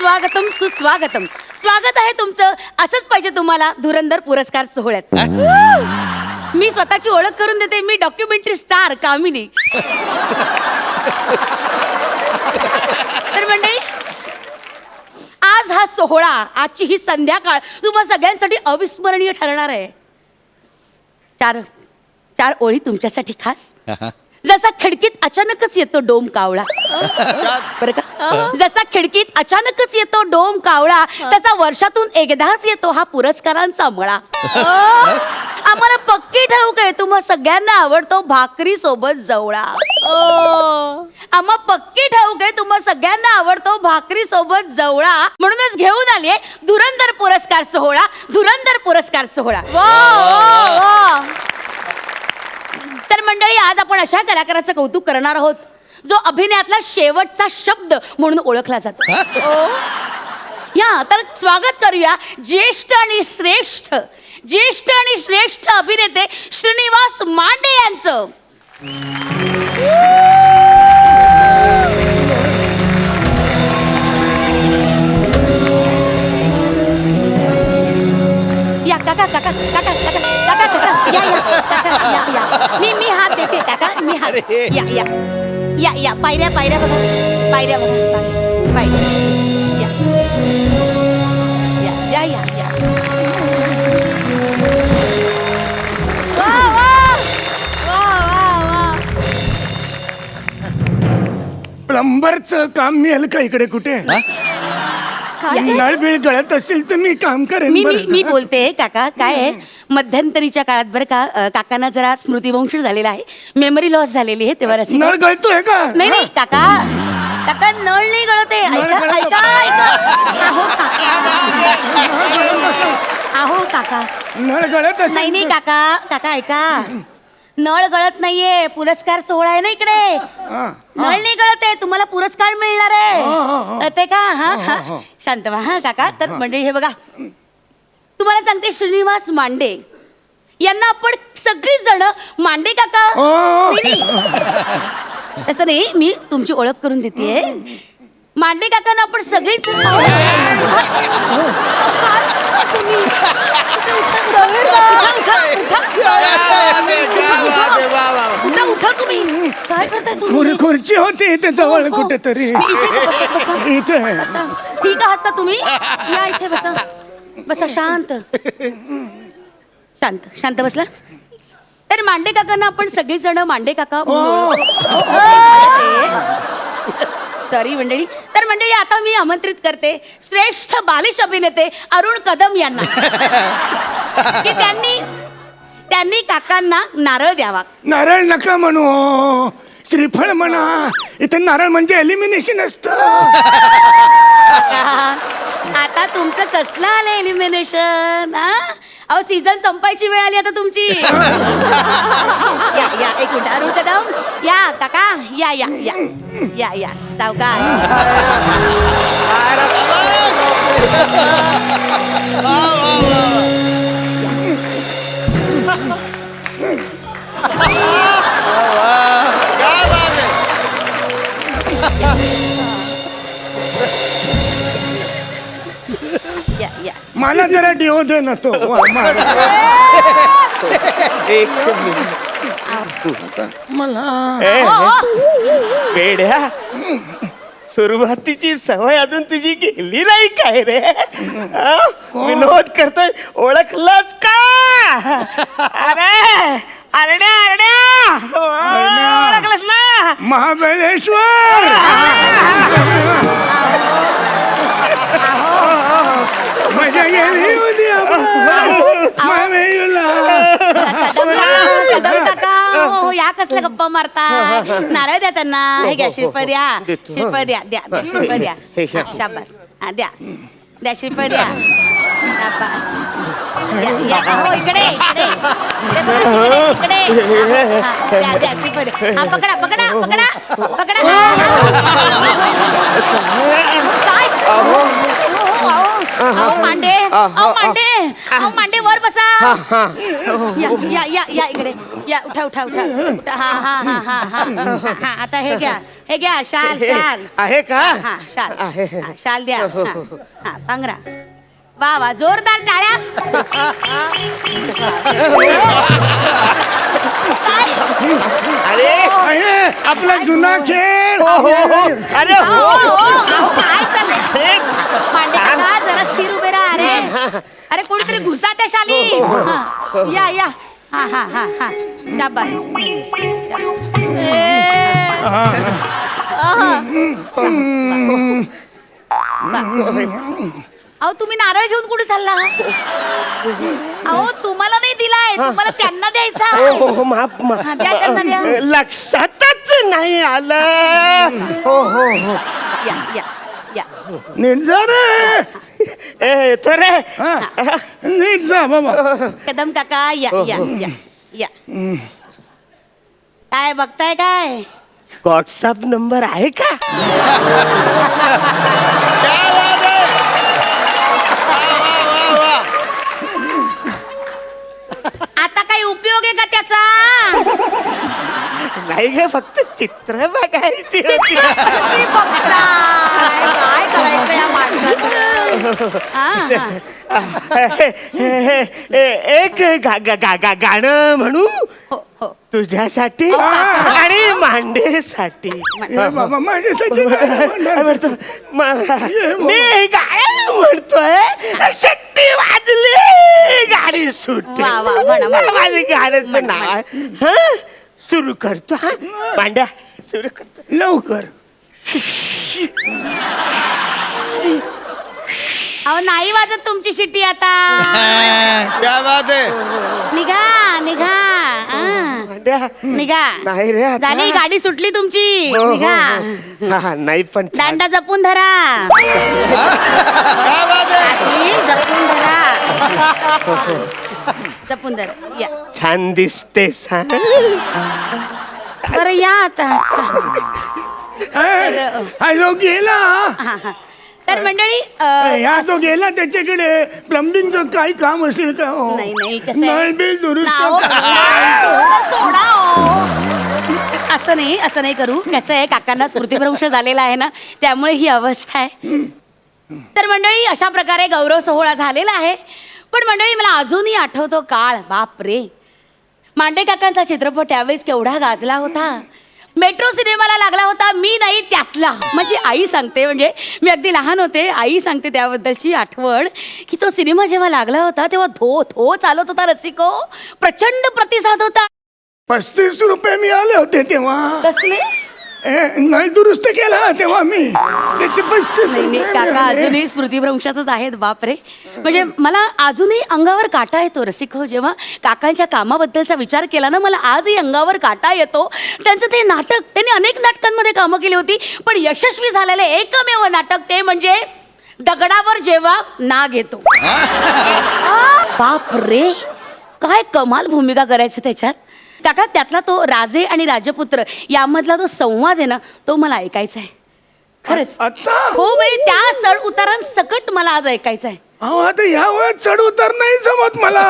स्वागतम सुस्वागतम. स्वागत आहे तुमचं. असंच पाहिजे तुम्हाला धुरंधर पुरस्कार सोहळ्यात. मी स्वतःची ओळख करून देते. मी डॉक्युमेंटरी स्टार कामिनी. तर मंडळी, आज हा सोहळा, आजची ही संध्याकाळ तुम्हा सगळ्यांसाठी अविस्मरणीय ठरणार आहे. चार ओळी तुमच्यासाठी खास. जसा खिडकीत अचानकच येतो डोम कावळा, बरं का? जसा खिडकीत अचानकच येतो डोम कावळा, तसा वर्षातून एकदाच येतो हा पुरस्कारांचा मळा. आम्हाला पक्की ठाऊक आहे तुम्हा सगळ्यांना आवडतो भाकरी सोबत जवळा. आम्हा पक्की ठाऊक आहे तुम्हा सगळ्यांना आवडतो भाकरी सोबत जवळा. म्हणूनच घेऊन आलीये धुरंधर पुरस्कार सोहळा. धुरंधर पुरस्कार सोहळा. तर मंडळी, आज आपण अशा कलाकाराचं कौतुक करणार आहोत जो अभिनयातला शेवटचा शब्द म्हणून ओळखला जातो. या तर स्वागत करूया ज्येष्ठ आणि श्रेष्ठ अभिनेते श्रीनिवास मांडे यांचं. या काका काका काका काका काका काका या या काका या. मी हात देते काका. मी हात या या या या. पायऱ्या बघा. पायऱ्या या या या या. प्लंबरचं काम मिळेल का इकडे कुठे? नळबिळ गळत असेल तर मी काम करेन. मी बोलते काका. काय आहे, मध्यंतरीच्या काळात बरं का, काकांना जरा स्मृतिभ्रंश झालेला आहे, मेमरी लॉस झालेली आहे. तेव्हा नळ गळतोय का? नाही काका, काका नळ नाही गळते. ऐका आहो काका. नळ गळत असेल. नाही काका ऐका. नळ गळत नाहीये. पुरस्कार सोहळा आहे ना इकडे. नळ नाही गळत आहे. तुम्हाला पुरस्कार मिळणार आहे. कळते का? हा शांत व्हा. हा काका. तर मंडळी हे बघा, तुम्हाला सांगते, श्रीनिवास मांडे यांना आपण सगळी जण मांडे काका. तसं नाही, मी तुमची ओळख करून देते. मांडे काकांना आपण सगळीच उठा तुम्ही. काय करताय तुम्ही? खुर्ची होती इथे जवळ कुठेतरी. इथे ठीक आहात का तुम्ही? या इथे बसा. बसा. शांत बसला. तर मांडे काकांना आपण सगळी जण मांडे काका तरी मंडळी. तर मंडळी, आता मी आमंत्रित करते श्रेष्ठ बालिश अभिनेते अरुण कदम यांना की त्यांनी काकांना नारळ द्यावा. नारळ नका म्हणू, श्रीफळ म्हणा. इथे नारळ म्हणजे एलिमिनेशन असतं. आता तुमचं कसलं आलं एलिमिनेशन? अहो, सीझन संपायची वेळ आली आता तुमची. या एक मिनिट. अरुण कदम या. काका या या या या या. सावकाश. मला जरा डिओ दे ना तो. मला वेड्या, सुरुवातीची सवय अजून तुझी गेली नाही काय रे? विनोद करतोय. ओळखलंच का? अरे अरण्या ओळखलंच ना? महाबळेश्वर. मजा गेली होती कदम काका. हो, या कसल्या गप्पा मारता? नारळ द्या त्यांना. हे घ्या श्रीफळ द्या. श्रीफळ द्या. श्रीफळ द्या. शाबास. द्या श्रीफळ द्या. शाबास. हो इकडे द्या श्रीफळ द्या. हा पकडा. काय अहो मांडे, अहो मांडे, अहो मांडे वर बसा. या या या या इकडे या. उठा उठा उठा उठा. हा हा हा हा हा हा. आता हे घ्या शाल शाल. आहे का? हा शाल. आहे. हा, शाल द्या. हा पांघरा. वा वा जोरदार टाळ्या. काय? अरे अरे, आपला जुना खेळ. अरे अहो, हो अहो, काय चाललंय? अरे, मांडे काका जरा स्थिर उभे राहा. अरे कोणीतरी घुसा त्या शाली. हा, या या. हा हा हा हा. शाबास. अहो तुम्ही नारळ घेऊन कुठे चालला? अहो तुम्हाला नाही दिलाय, तुम्हाला त्यांना द्यायचा. हो माफ हा, द्या त्यांना द्या. लक्षातच नाही आलं. हो हो हो या या या. नीट जा रे. ए येतो रे. हा, नीट जा बाबा. कदम काका या या या या. काय बघताय काय? व्हॉट्सअप नंबर आहे का? आता काही उपयोग आहे का त्याचा? नाही गे, फक्त चित्र बघायची होती. कसली बघताय? काय करायचं या माणसाचं? हा, हा. एक गाणं म्हणू हो हो. तुझ्यासाठी आणि मांडेसाठी. ए बाबा माझ्यासाठी काय म्हणणार? म्हणतो मी गाणं म्हणतोय, शट्टी वाजली, गाडी सुटली. वा, वा, म्हणा, म्हणा. माझी गाण्याचं नाव आहे. हा सुरू करतो. हा मांड्या सुरू करतो. लवकर. अहो नाही वाजत तुमची शिट्टी आता. क्या बात है. निघा निघा. हा. मांड्या निघा. नाही रे आता. झाली गाडी सुटली तुमची. हो, हो, निघा. हो. हा नाही पण छान. दांडा जपून धरा. क्या बात है. आधी जपून धरा. जपून धरा. या छान दिसतेस. हा बरं या आता. हा जो गेला. हा, हा. तर मंडळी ह्या जो गेला त्याच्याकडे प्लंबिंगचं काही काम असेल का हो? नाही नाही कसं आहे? नळ बिल दुरुस्त नाव करा. सोडा हो. असं नाही करू. कसं आहे काकांना स्मृतिभ्रंश झालेला आहे ना, त्यामुळे ही अवस्था आहे. तर मंडळी अशा प्रकारे गौरव सोहळा झालेला आहे. पण मंडळी मला अजूनही आठवतो काळ. बाप रे, मांडे काकांचा चित्रपट त्यावेळेस केवढा गाजला होता. मेट्रो सिनेमाला लागला होता. मी नाही त्यातला. माझी आई सांगते, म्हणजे मी अगदी लहान होते, आई सांगते त्याबद्दलची आठवण की तो सिनेमा जेव्हा लागला होता तेव्हा धो धो चालत होता रसिको. प्रचंड प्रतिसाद होता. 35 रुपये मिळाले होते तेव्हा. कसले? नाही दुरुस्त केला तेव्हा मी. त्याचे 35 नाही रुपये काका मिळाले. अजूनही स्मृतिभ्रंशाचंच आहेत. बापरे, म्हणजे मला अजूनही अंगावर काटा येतो रसिको. जेव्हा काकांच्या कामाबद्दलचा विचार केला ना, मला आजही अंगावर काटा येतो. त्यांचं ते नाटक, त्यांनी अनेक नाटकांमध्ये कामं केली होती, पण यशस्वी झालेले एकमेव नाटक ते म्हणजे दगडावर जेव्हा नाग येतो. बाप रे, काय कमाल भूमिका करायची त्याच्यात. काका त्यातला तो राजे आणि राजपुत्र यामधला जो संवाद आहे ना, तो मला ऐकायचा आहे खरंच. आता हो म्हणजे त्या चढ उतारांसकट मला आज ऐकायचं आहे. अहो आता ह्या वयात चढ उतार नाही जमत मला.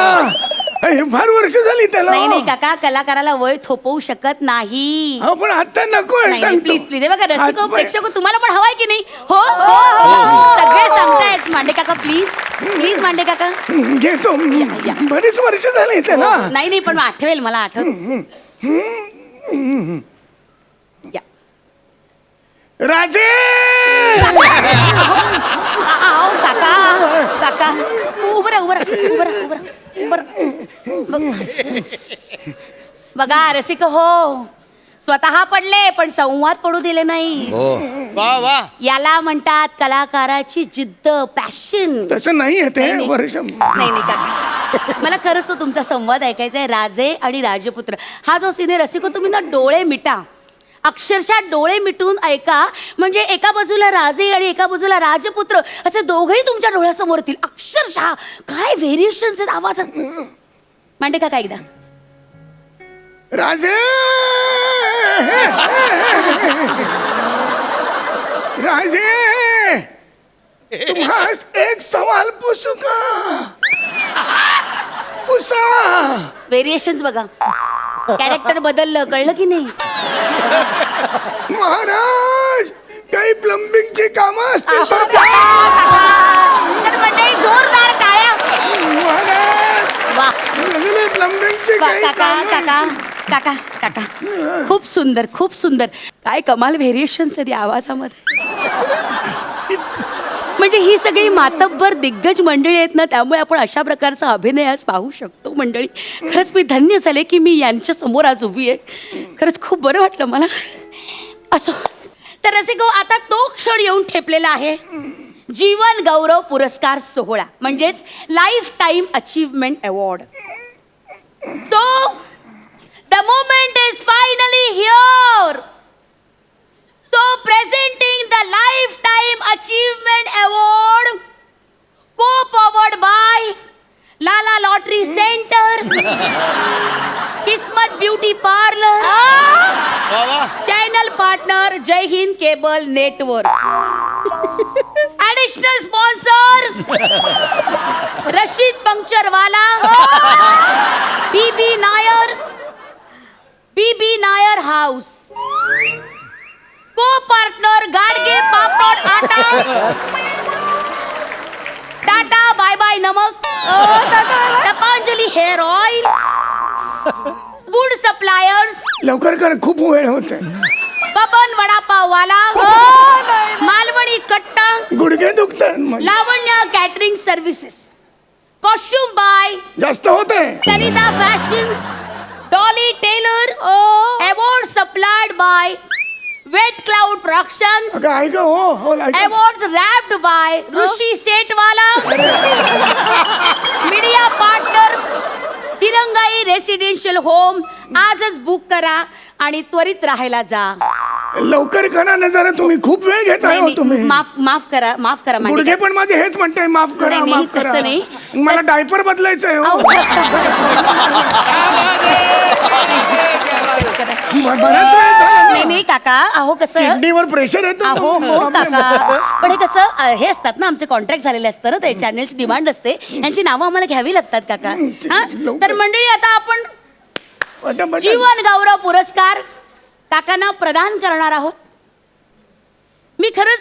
हे फार वर्ष झाली त्याला. नाही नाही काका, कलाकाराला वय थोपवू शकत नाही. हो पण आता नको आहे, नाही सांगतो. Please please. हे बघा रसिको आज- प्रेक्षक तुम्हाला पण हवाय की नाही? हो सगळे सांगतायत. मांडे काका प्लीज प्लीज. मांडे काका घेतो. या. बरीच वर्ष झाली त्याला. हो, नाही नाही पण आठवेल, मला आठवत. या. राजे आओ काका काका उभं राहा, उभं राहा, उभं राहा, उभं राहा, उभं राहा. बघा रसिक हो, स्वतः पडले पण संवाद पडू दिले नाही. हो वाह वाह. याला म्हणतात कलाकाराची जिद्द, पॅशन. तसं नाही आहे ते नाही. वर्ष. नाही नाही काका, मला खरंच तो तुमचा संवाद ऐकायचा आहे. राजे आणि राजपुत्र हा जो सिने रसिको, तुम्ही ना डोळे मिटा, अक्षरशः डोळे मिटून ऐका. म्हणजे एका बाजूला राजे आणि एका बाजूला राजपुत्र असे दोघेही तुमच्या डोळ्यासमोर येतील. अक्षरशः काय व्हेरिएशन्स आहेत आवाजात. मांडे काका एकदा. राजे राजे तुम्हास एक सवाल पूछू का? पूछा. व्हेरिएशन्स बघा, कॅरेक्टर बदललं, कळलं की नाही? महाराज काही प्लंबिंगची कामं असतील तर तर मंडळी जोरदार टाळ्या. महाराज वा प्लंबिंगची वा, काही काका कामं काका काका काका खूप सुंदर, खूप सुंदर. काय कमाल व्हेरिएशन्स आहे या आवाजामध्ये. म्हणजे ही सगळी मातब्बर दिग्गज मंडळी आहेत ना, त्यामुळे आपण अशा प्रकारचा अभिनय आज पाहू शकतो. मंडळी, खरंच मी धन्य झाले की मी यांच्या समोर आज उभी आहे. खरंच खूप बरं वाटलं मला. असो तर रसिको, आता तो क्षण येऊन ठेपलेला आहे, जीवन गौरव पुरस्कार सोहळा, म्हणजेच life time achievement award. So, the moment is finally here. So, presenting the Lifetime Achievement Award, co-powered by Lala Lottery Center, Kismat Beauty Parlor, वा वा. channel partner Jai Hind Cable Network. Additional sponsor Rashid Puncturewaala, BB Nair House, co-partner Gadge Papad Atta, Tata Bye Bye Namak, Tapanjali Hair Oil, Food Suppliers, लवकर कर, खूप वेळ होते. Paban Vada Pav Wala, Malwani Katta, गुडघे दुखतात. Lavanya Catering Services, Costume by जास्त होते. Sanita Fashions, Dolly Taylor, award supplied by Wet Cloud Production, अगं ऐक हो ऐक. awards wrapped by Rushi Setwala, media partner Tirangai residential home. आजच बुक करा आणि त्वरित राहायला जा. लवकर करा ना जरा, तुम्ही खूप वेळ घेताय नाही, हो नाही, तुम्ही. माफ करा मांडे. गुडघे पण माझे हेच म्हणताय, माफ करा नाही, नाही, माफ करा. तसं नाही. मला डायपर बदलायचंय अहो, हो. बराच वेळ झाला नाही नाही काका, अहो कसं किडनीवर प्रेशर येतो. अहो हो काका, पण हे कसं हे असतात ना, आमचे कॉन्ट्रॅक्ट झालेले असतं ना, ते चॅनलची डिमांड असते, यांची नावं आम्हाला घ्यावी लागतात काका. हा तर मंडळी, आता आपण जीवन गौरव पुरस्कार काकांना प्रदान करणार आहोत. मी खरंच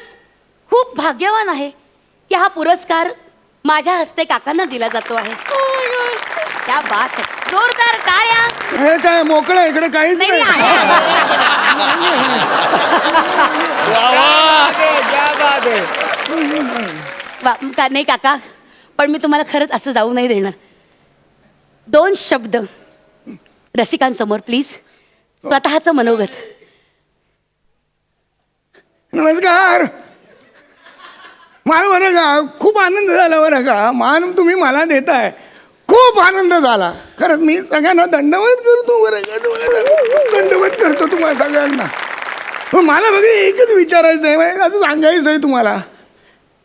खूप भाग्यवान आहे की हा पुरस्कार माझ्या हस्ते काकांना दिला जातो आहे. क्या बात आहे, जोरदार टाळ्या. हे काय मोकळं आहे, इकडे काहीच नाही, नाही. नाही, आहे. वा वा. क्या बात आहे. नाही काका, पण मी तुम्हाला खरंच असं जाऊ नाही देणार. 2 शब्द रसिकांसमोर प्लीज, स्वतःचं मनोगत. नमस्कार. मला बरं का खूप आनंद झाला, बरं का मान तुम्ही मला देताय, खूप आनंद झाला. खरंच मी सगळ्यांना दंडवत करतो, बरं का तुम्हाला दंडवत करतो तुम्हाला सगळ्यांना. पण मला बघा एकच विचारायचं आहे, असं सांगायचं आहे तुम्हाला,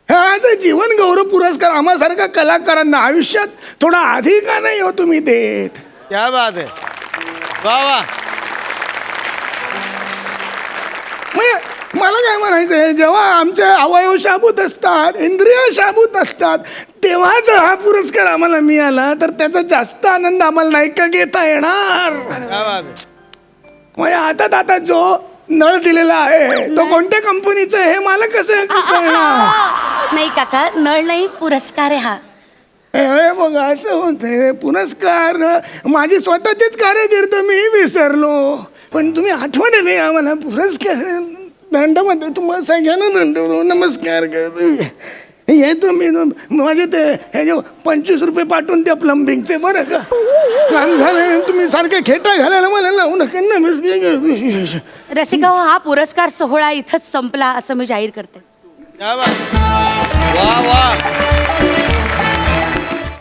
हा जीवन गौरव पुरस्कार आम्हासारख्या कलाकारांना आयुष्यात थोडा अधिक का नाही हो तुम्ही देत? क्या बात आहे. वा वा. मला काय म्हणायचं आहे, जेव्हा आमचे अवयव शाबूत असतात, इंद्रिय शाबूत असतात, तेव्हा जर हा पुरस्कार आम्हाला मिळाला तर त्याचा जास्त आनंद आम्हाला नाही का घेता येणार? क्या बात आहे. म्हणजे आता जो नळ दिलेला आहे तो कोणत्या कंपनीचा आहे हे मला कसं कळणार? नाही काका, नळ नाही, पुरस्कार आहे हा. हे बघ असं होतंय, पुरस्कार माझी स्वतःचीच कारकीर्द मी विसरलो, पण तुम्ही आठवणीने आम्हाला पुरस्कार दंडमध्ये तुम्हाला सगळ्यांना दंड नमस्कार करतो. येतो मी, माझे ते हे जे 25 रुपये पाठवून त्या प्लंबिंगचे, बरं का काम झालं. तुम्ही सारखे खेटा घालायला मला लावू नका. नमस्कार. रसिका हो, हा पुरस्कार सोहळा इथंच संपला असं मी जाहीर करते. क्या बात. वा वा.